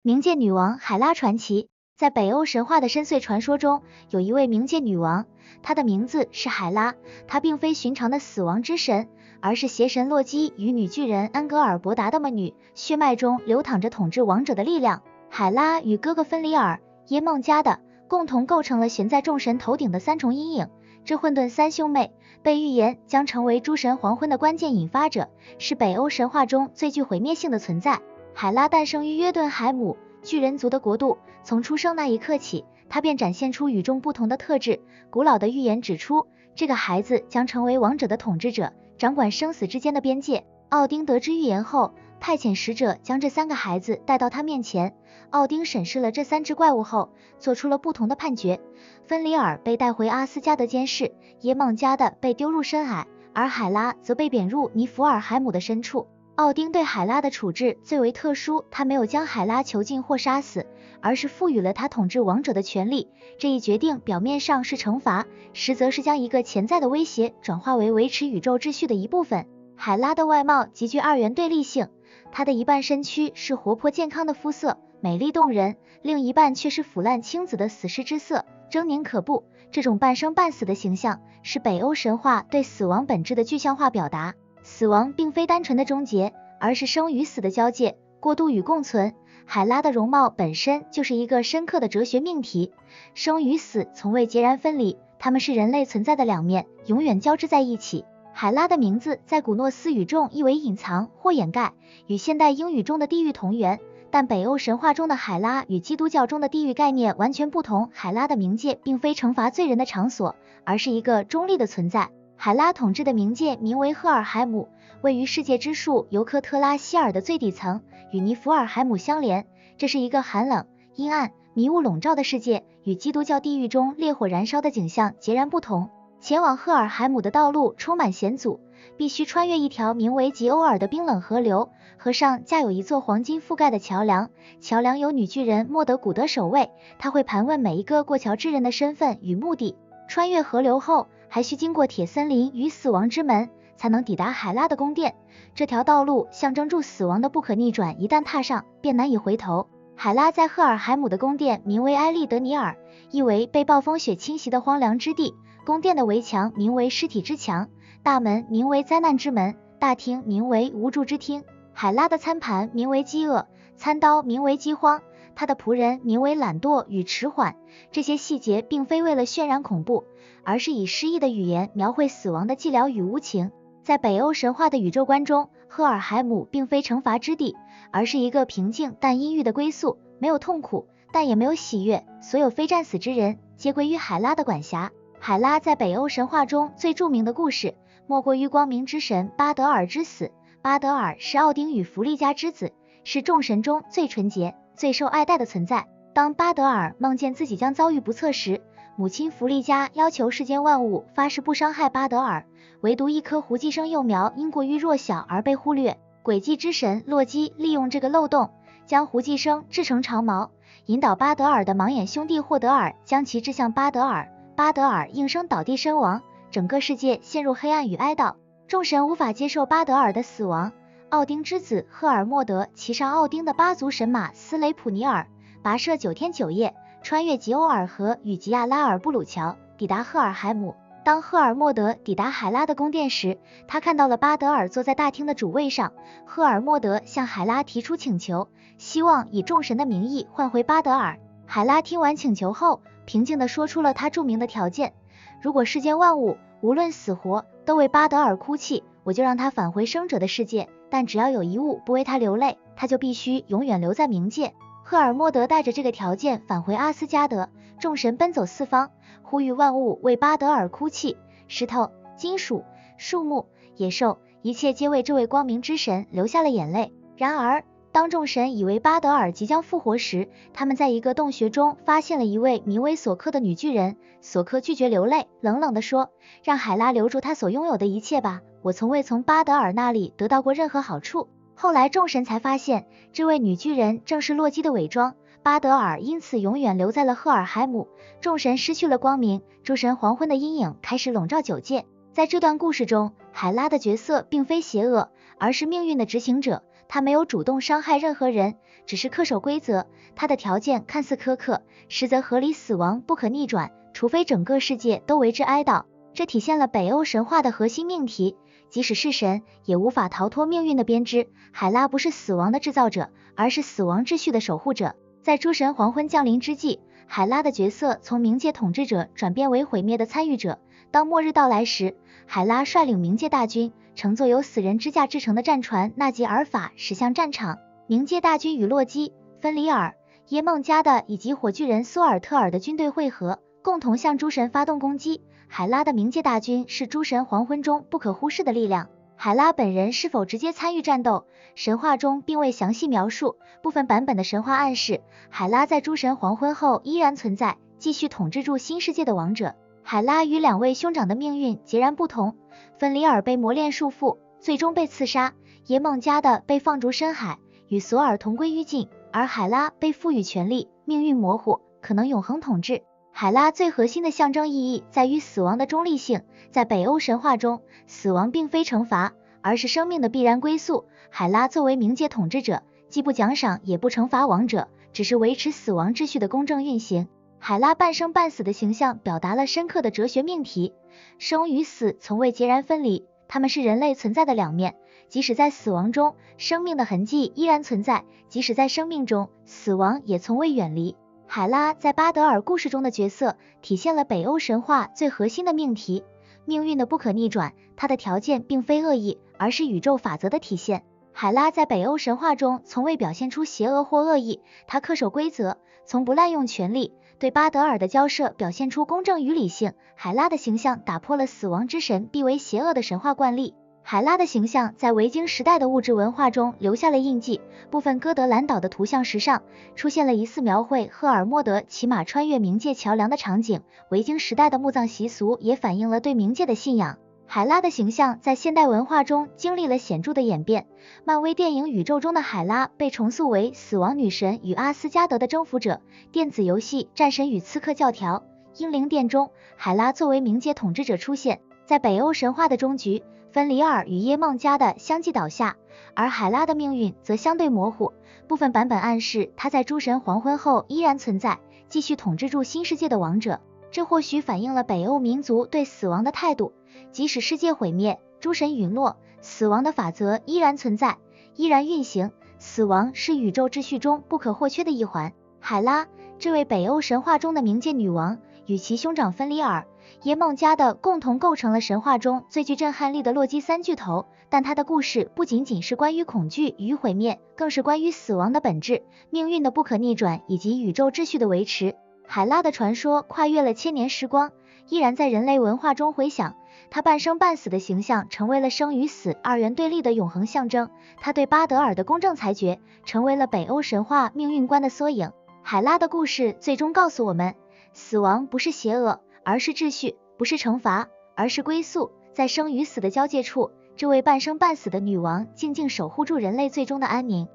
冥界女王海拉传奇。在北欧神话的深邃传说中，有一位冥界女王，她的名字是海拉。她并非寻常的死亡之神，而是邪神洛基与女巨人安格尔伯达的魔女，血脉中流淌着统治王者的力量。海拉与哥哥芬里尔、耶梦加的共同构成了悬在众神头顶的三重阴影。这混沌三兄妹被预言将成为诸神黄昏的关键引发者，是北欧神话中最具毁灭性的存在。海拉诞生于约顿海姆巨人族的国度，从出生那一刻起，他便展现出与众不同的特质。古老的预言指出，这个孩子将成为王者的统治者，掌管生死之间的边界。奥丁得知预言后，派遣使者将这三个孩子带到他面前。奥丁审视了这三只怪物后，做出了不同的判决。芬里尔被带回阿斯加德监视，耶梦加的被丢入深海，而海拉则被贬入尼弗尔海姆的深处。奥丁对海拉的处置最为特殊，他没有将海拉囚禁或杀死，而是赋予了他统治王者的权利。这一决定表面上是惩罚，实则是将一个潜在的威胁转化为维持宇宙秩序的一部分。海拉的外貌极具二元对立性，她的一半身躯是活泼健康的肤色，美丽动人，另一半却是腐烂青紫的死尸之色，狰狞可怖。这种半生半死的形象是北欧神话对死亡本质的具象化表达。死亡并非单纯的终结，而是生与死的交界，过渡与共存。海拉的容貌本身就是一个深刻的哲学命题，生与死从未截然分离，它们是人类存在的两面，永远交织在一起。海拉的名字在古诺斯语中意为隐藏或掩盖，与现代英语中的地狱同源，但北欧神话中的海拉与基督教中的地狱概念完全不同。海拉的冥界并非惩罚罪人的场所，而是一个中立的存在。海拉统治的冥界名为赫尔海姆，位于世界之树尤科特拉希尔的最底层，与尼弗尔海姆相连。这是一个寒冷、阴暗、迷雾笼罩的世界，与基督教地狱中烈火燃烧的景象截然不同。前往赫尔海姆的道路充满险阻，必须穿越一条名为吉欧尔的冰冷河流，河上架有一座黄金覆盖的桥梁，桥梁由女巨人莫德古德守卫，她会盘问每一个过桥之人的身份与目的。穿越河流后，还需经过铁森林与死亡之门，才能抵达海拉的宫殿。这条道路象征住死亡的不可逆转，一旦踏上，便难以回头。海拉在赫尔海姆的宫殿名为埃利德尼尔，意为被暴风雪侵袭的荒凉之地。宫殿的围墙名为尸体之墙，大门名为灾难之门，大厅名为无助之厅。海拉的餐盘名为饥饿，餐刀名为饥荒，他的仆人名为懒惰与迟缓。这些细节并非为了渲染恐怖，而是以诗意的语言描绘死亡的寂寥与无情。在北欧神话的宇宙观中，赫尔海姆并非惩罚之地，而是一个平静但阴郁的归宿，没有痛苦，但也没有喜悦，所有非战死之人皆归于海拉的管辖。海拉在北欧神话中最著名的故事，莫过于光明之神巴德尔之死。巴德尔是奥丁与弗利嘉之子，是众神中最纯洁、最受爱戴的存在。当巴德尔梦见自己将遭遇不测时，母亲弗利嘉要求世间万物发誓不伤害巴德尔，唯独一棵胡寄生幼苗因过于弱小而被忽略。诡计之神洛基利用这个漏洞，将胡寄生制成长矛，引导巴德尔的盲眼兄弟霍德尔将其掷向巴德尔，巴德尔应声倒地身亡，整个世界陷入黑暗与哀悼。众神无法接受巴德尔的死亡，奥丁之子赫尔墨德骑上奥丁的八足神马斯雷普尼尔，跋涉9天9夜，穿越吉欧尔河与吉亚拉尔布鲁桥，抵达赫尔海姆。当赫尔墨德抵达海拉的宫殿时，他看到了巴德尔坐在大厅的主位上。赫尔墨德向海拉提出请求，希望以众神的名义换回巴德尔。海拉听完请求后，平静地说出了他著名的条件：如果世间万物无论死活都为巴德尔哭泣，我就让他返回生者的世界，但只要有一物不为他流泪，他就必须永远留在冥界。赫尔墨德带着这个条件返回阿斯加德，众神奔走四方，呼吁万物为巴德尔哭泣。石头、金属、树木、野兽，一切皆为这位光明之神流下了眼泪。然而当众神以为巴德尔即将复活时，他们在一个洞穴中发现了一位名为索克的女巨人。索克拒绝流泪，冷冷地说：让海拉留住她所拥有的一切吧，我从未从巴德尔那里得到过任何好处。后来众神才发现，这位女巨人正是洛基的伪装，巴德尔因此永远留在了赫尔海姆。众神失去了光明，诸神黄昏的阴影开始笼罩9界。在这段故事中，海拉的角色并非邪恶，而是命运的执行者。她没有主动伤害任何人，只是恪守规则。她的条件看似苛刻，实则合理，死亡不可逆转，除非整个世界都为之哀悼。这体现了北欧神话的核心命题，即使是神，也无法逃脱命运的编织。海拉不是死亡的制造者，而是死亡秩序的守护者。在诸神黄昏降临之际，海拉的角色从冥界统治者转变为毁灭的参与者。当末日到来时，海拉率领冥界大军，乘坐由死人支架制成的战船纳吉尔法驶向战场。冥界大军与洛基、芬里尔、耶梦加的以及火巨人苏尔特尔的军队会合，共同向诸神发动攻击。海拉的冥界大军是诸神黄昏中不可忽视的力量。海拉本人是否直接参与战斗，神话中并未详细描述。部分版本的神话暗示，海拉在诸神黄昏后依然存在，继续统治住新世界的王者。海拉与两位兄长的命运截然不同，芬里尔被磨练束缚，最终被刺杀；耶梦加的被放逐深海，与索尔同归于尽，而海拉被赋予权力，命运模糊，可能永恒统治。海拉最核心的象征意义在于死亡的中立性，在北欧神话中，死亡并非惩罚，而是生命的必然归宿。海拉作为冥界统治者，既不奖赏也不惩罚亡者，只是维持死亡秩序的公正运行。海拉半生半死的形象表达了深刻的哲学命题，生与死从未截然分离，它们是人类存在的两面，即使在死亡中，生命的痕迹依然存在，即使在生命中，死亡也从未远离。海拉在巴德尔故事中的角色，体现了北欧神话最核心的命题，命运的不可逆转。她的条件并非恶意，而是宇宙法则的体现。海拉在北欧神话中从未表现出邪恶或恶意，她恪守规则，从不滥用权力，对巴德尔的交涉表现出公正与理性。海拉的形象打破了死亡之神必为邪恶的神话惯例。海拉的形象在维京时代的物质文化中留下了印记，部分哥德兰岛的图像石上出现了疑似描绘赫尔墨德骑马穿越冥界桥梁的场景，维京时代的墓葬习俗也反映了对冥界的信仰。海拉的形象在现代文化中经历了显著的演变，漫威电影宇宙中的海拉被重塑为死亡女神与阿斯加德的征服者，电子游戏战神与刺客教条、英灵殿中，海拉作为冥界统治者出现。在北欧神话的终局，芬里尔与耶梦加的相继倒下，而海拉的命运则相对模糊，部分版本暗示她在诸神黄昏后依然存在，继续统治住新世界的王者。这或许反映了北欧民族对死亡的态度，即使世界毁灭，诸神陨落，死亡的法则依然存在，依然运行，死亡是宇宙秩序中不可或缺的一环。海拉，这位北欧神话中的冥界女王，与其兄长芬里尔、耶梦加的共同构成了神话中最具震撼力的洛基三巨头，但她的故事不仅仅是关于恐惧与毁灭，更是关于死亡的本质、命运的不可逆转以及宇宙秩序的维持。海拉的传说跨越了千年时光，依然在人类文化中回响。她半生半死的形象成为了生与死二元对立的永恒象征，她对巴德尔的公正裁决成为了北欧神话命运观的缩影。海拉的故事最终告诉我们，死亡不是邪恶，而是秩序；不是惩罚，而是归宿。在生与死的交界处，这位半生半死的女王静静守护住人类最终的安宁。